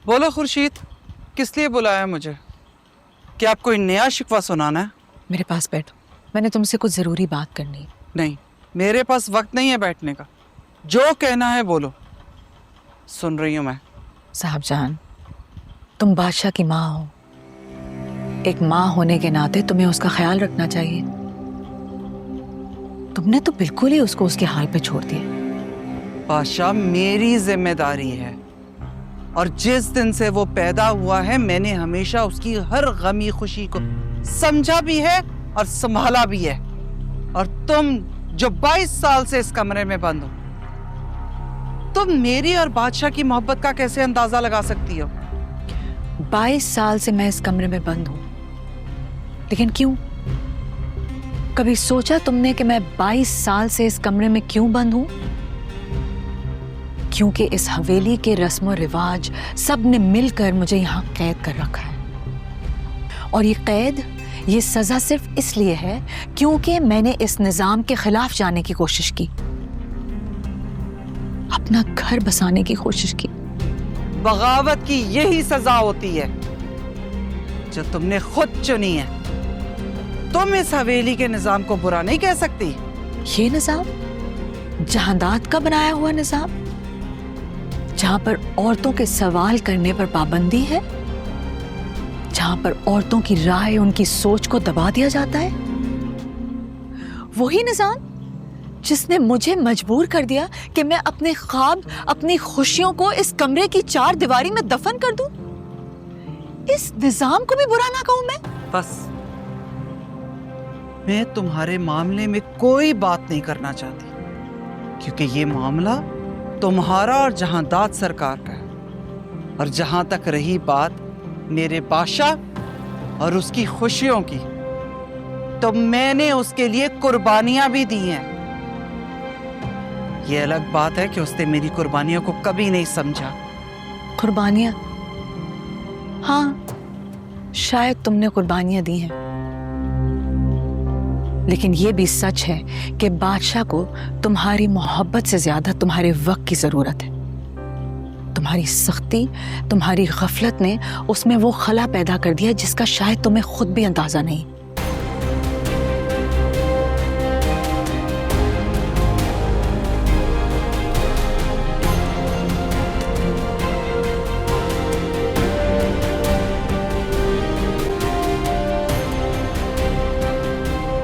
बोलो खुर्शीद, किस लिए बुलाया मुझे? क्या आप कोई नया शिकवा सुनाना है? मेरे पास बैठो, मैंने तुमसे कुछ ज़रूरी बात करनी है। नहीं, मेरे पास वक्त नहीं है बैठने का। जो कहना है बोलो, सुन रही हूँ मैं। साहबजान, तुम बादशाह की माँ हो। एक माँ होने के नाते तुम्हें उसका ख्याल रखना चाहिए। तुमने तो बिल्कुल ही उसको उसके हाल पे छोड़ दिया। बादशाह मेरी जिम्मेदारी है, और जिस दिन से वो पैदा हुआ है मैंने हमेशा उसकी हर गमी खुशी को समझा भी है और संभाला भी है। और तुम जो 22 साल से इस कमरे में बंद हो, तुम मेरी और बादशाह की मोहब्बत का कैसे अंदाजा लगा सकती हो? 22 साल से मैं इस कमरे में बंद हूं, लेकिन क्यों? कभी सोचा तुमने कि मैं 22 साल से इस कमरे में क्यों बंद हूं? क्योंकि इस हवेली के रस्म और रिवाज सब ने मिलकर मुझे यहां कैद कर रखा है। और ये कैद, ये सजा सिर्फ इसलिए है क्योंकि मैंने इस निजाम के खिलाफ जाने की कोशिश की, अपना घर बसाने की कोशिश की। बगावत की यही सजा होती है जो तुमने खुद चुनी है। तुम इस हवेली के निजाम को बुरा नहीं कह सकती। ये निजाम जहांदाद का बनाया हुआ निजाम, जहां पर औरतों के सवाल करने पर पाबंदी है, जहां पर औरतों की राय, उनकी सोच को दबा दिया जाता है। वही निजाम जिसने मुझे मजबूर कर दिया कि मैं अपने ख्वाब, अपनी खुशियों को इस कमरे की 4 दीवारी में दफन कर दूं। इस निजाम को भी बुरा ना कहूं मैं? बस, मैं तुम्हारे मामले में कोई बात नहीं करना चाहती, क्योंकि ये मामला तुम्हारा और जहांदाद सरकार का है। और जहां तक रही बात मेरे बादशाह और उसकी खुशियों की, तो मैंने उसके लिए कुर्बानियां भी दी हैं। ये अलग बात है कि उसने मेरी कुर्बानियों को कभी नहीं समझा। कुर्बानियां? हाँ, शायद तुमने कुर्बानियां दी हैं, लेकिन यह भी सच है कि बादशाह को तुम्हारी मोहब्बत से ज्यादा तुम्हारे वक्त की जरूरत है। तुम्हारी सख्ती, तुम्हारी गफलत ने उसमें वो खला पैदा कर दिया जिसका शायद तुम्हें खुद भी अंदाजा नहीं।